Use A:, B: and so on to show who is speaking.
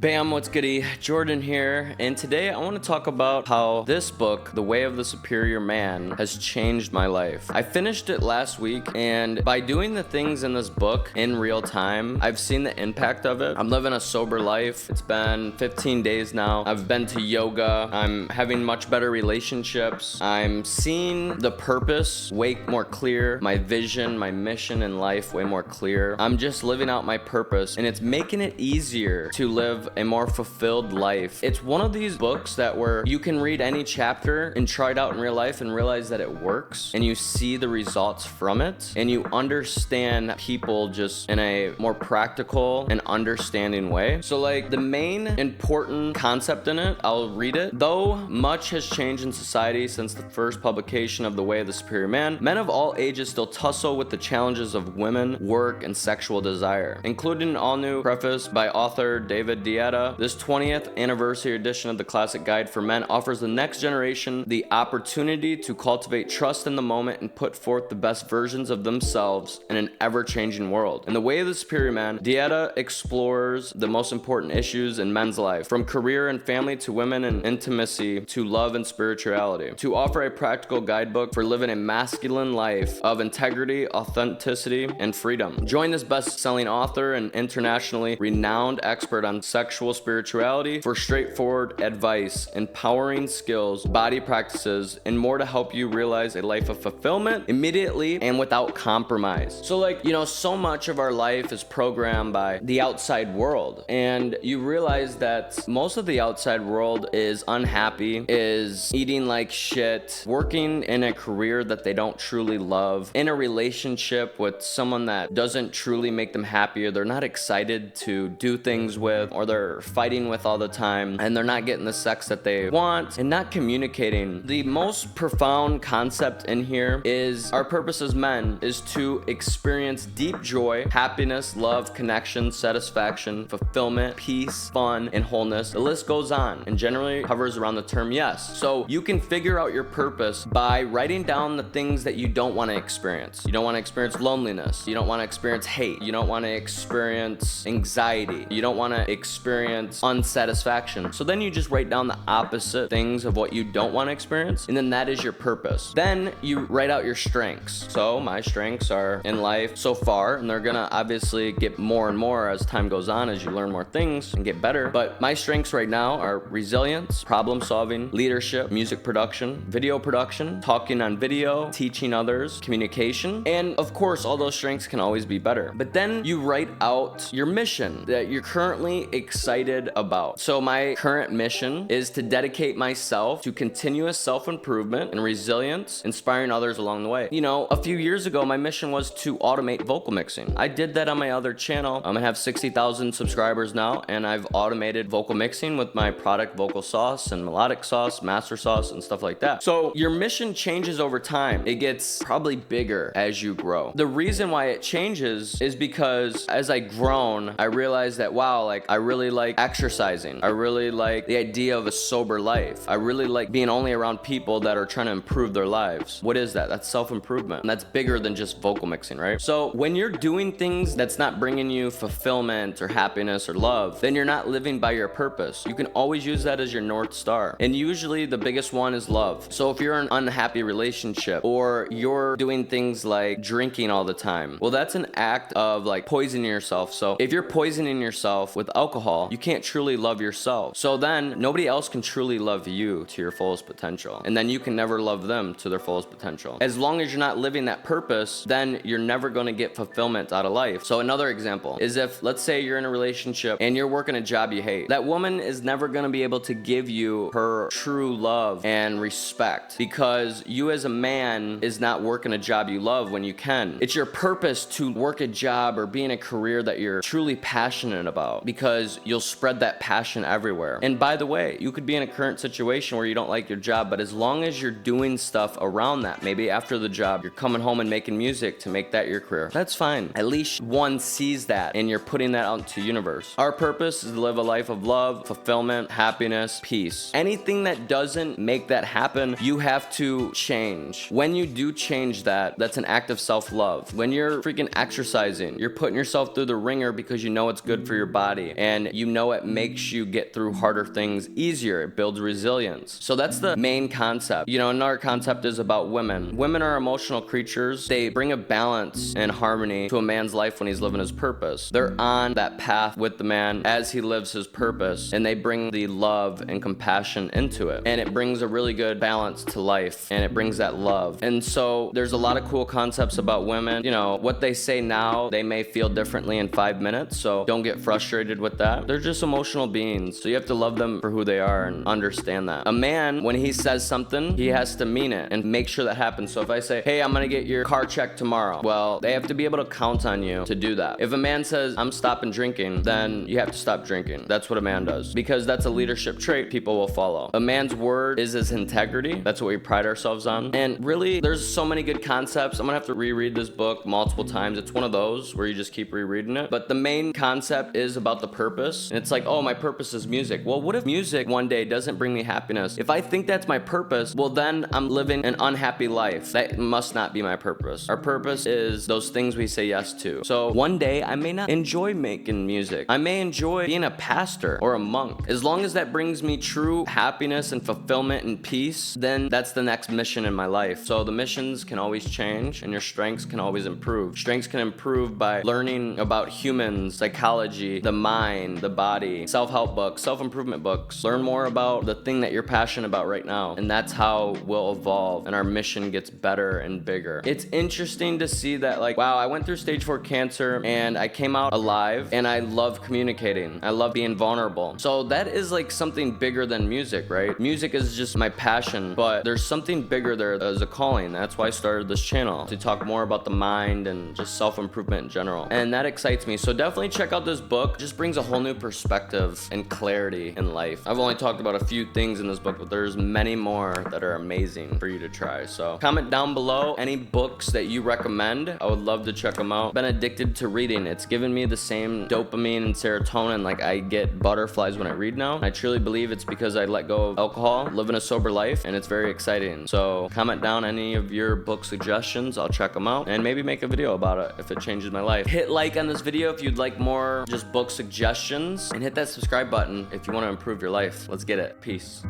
A: Bam, what's goody? Jordan here, and today I want to talk about how this book, The Way of the Superior Man, has changed my life. I finished it last week, and by doing the things in this book in real time, I've seen the impact of it. I'm living a sober life. It's been 15 days now. I've been to yoga. I'm having much better relationships. I'm seeing the purpose way more clear, my vision, my mission in life way more clear. I'm just living out my purpose, and it's making it easier to live a more fulfilled life. It's one of these books that where you can read any chapter and try it out in real life and realize that it works, and you see the results from it, and you understand people just in a more practical and understanding way. So like the main important concept in it, I'll read it. Though much has changed in society since the first publication of The Way of the Superior Man, men of all ages still tussle with the challenges of women, work, and sexual desire. Including an all-new preface by author David Dieta, this 20th anniversary edition of the Classic Guide for Men offers the next generation the opportunity to cultivate trust in the moment and put forth the best versions of themselves in an ever-changing world. In The Way of the Superior Man, Dieta explores the most important issues in men's life, from career and family to women and intimacy to love and spirituality, to offer a practical guidebook for living a masculine life of integrity, authenticity, and freedom. Join this best-selling author and internationally renowned expert on sexual spirituality for straightforward advice, empowering skills, body practices, and more to help you realize a life of fulfillment immediately and without compromise. So like, so much of our life is programmed by the outside world, and you realize that most of the outside world is unhappy, is eating like shit, working in a career that they don't truly love, in a relationship with someone that doesn't truly make them happy, or they're not excited to do things with, or they're fighting with all the time, and they're not getting the sex that they want, and not communicating. The most profound concept in here is our purpose as men is to experience deep joy, happiness, love, connection, satisfaction, fulfillment, peace, fun, and wholeness. The list goes on and generally hovers around the term yes. So you can figure out your purpose by writing down the things that you don't want to experience. You don't want to experience loneliness. You don't want to experience hate. You don't want to experience anxiety. You don't want to experience unsatisfaction. So then you just write down the opposite things of what you don't want to experience, and then that is your purpose. Then you write out your strengths. So my strengths are in life so far, and they're gonna obviously get more and more as time goes on, as you learn more things and get better. But my strengths right now are resilience, problem solving, leadership, music production, video production, talking on video, teaching others, communication, and of course all those strengths can always be better. But then you write out your mission that you're currently excited about. So my current mission is to dedicate myself to continuous self-improvement and resilience, inspiring others along the way. A few years ago, my mission was to automate vocal mixing. I did that on my other channel. I have 60,000 subscribers now, and I've automated vocal mixing with my product Vocal Sauce and Melodic Sauce, Master Sauce, and stuff like that. So your mission changes over time. It gets probably bigger as you grow. The reason why it changes is because as I grown, I realized that, wow, like I really like exercising. I really like the idea of a sober life. I really like being only around people that are trying to improve their lives. What is that? That's self-improvement. And that's bigger than just vocal mixing, right? So when you're doing things that's not bringing you fulfillment or happiness or love, then you're not living by your purpose. You can always use that as your North Star. And usually the biggest one is love. So if you're in an unhappy relationship, or you're doing things like drinking all the time, well, that's an act of like poisoning yourself. So if you're poisoning yourself with alcohol, you can't truly love yourself. So then nobody else can truly love you to your fullest potential. And then you can never love them to their fullest potential. As long as you're not living that purpose, then you're never going to get fulfillment out of life. So another example is if, let's say you're in a relationship and you're working a job you hate, that woman is never going to be able to give you her true love and respect, because you as a man is not working a job you love when you can. It's your purpose to work a job or be in a career that you're truly passionate about, because you'll spread that passion everywhere. And by the way, you could be in a current situation where you don't like your job, but as long as you're doing stuff around that, maybe after the job, you're coming home and making music to make that your career, that's fine. At least one sees that and you're putting that out into the universe. Our purpose is to live a life of love, fulfillment, happiness, peace. Anything that doesn't make that happen, you have to change. When you do change that, that's an act of self-love. When you're freaking exercising, you're putting yourself through the ringer because you know it's good for your body, and and you know it makes you get through harder things easier. It builds resilience. So that's the main concept. You know, another concept is about women. Women are emotional creatures. They bring a balance and harmony to a man's life when he's living his purpose. They're on that path with the man as he lives his purpose, and they bring the love and compassion into it. And it brings a really good balance to life, and it brings that love. And so there's a lot of cool concepts about women. You know, what they say now, they may feel differently in 5 minutes, so don't get frustrated with that. They're just emotional beings, so you have to love them for who they are and understand that. A man, when he says something, he has to mean it and make sure that happens. So if I say, hey, I'm gonna get your car checked tomorrow, well, they have to be able to count on you to do that. If a man says, I'm stopping drinking, then you have to stop drinking. That's what a man does, because that's a leadership trait people will follow. A man's word is his integrity. That's what we pride ourselves on. And really, there's so many good concepts. I'm gonna have to reread this book multiple times. It's one of those where you just keep rereading it. But the main concept is about the purpose. And it's like, oh, my purpose is music. Well, what if music one day doesn't bring me happiness? If I think that's my purpose, well, then I'm living an unhappy life. That must not be my purpose. Our purpose is those things we say yes to. So one day I may not enjoy making music. I may enjoy being a pastor or a monk. As long as that brings me true happiness and fulfillment and peace, then that's the next mission in my life. So the missions can always change, and your strengths can always improve. Strengths can improve by learning about humans, psychology, the mind, the body, self-help books, self-improvement books. Learn more about the thing that you're passionate about right now, and that's how we'll evolve and our mission gets better and bigger. It's interesting to see that, like, wow, I went through stage 4 cancer and I came out alive, and I love communicating. I love being vulnerable. So that is like something bigger than music, right? Music is just my passion, but there's something bigger there as a calling. That's why I started this channel, to talk more about the mind and just self-improvement in general. And that excites me. So definitely check out this book. It just brings a whole new perspective and clarity in life. I've only talked about a few things in this book, but there's many more that are amazing for you to try. So comment down below any books that you recommend. I would love to check them out. Been addicted to reading. It's given me the same dopamine and serotonin. Like, I get butterflies when I read now. I truly believe it's because I let go of alcohol, living a sober life, and it's very exciting. So comment down any of your book suggestions. I'll check them out and maybe make a video about it if it changes my life. Hit like on this video if you'd like more just book suggestions, and hit that subscribe button if you want to improve your life. Let's get it. Peace.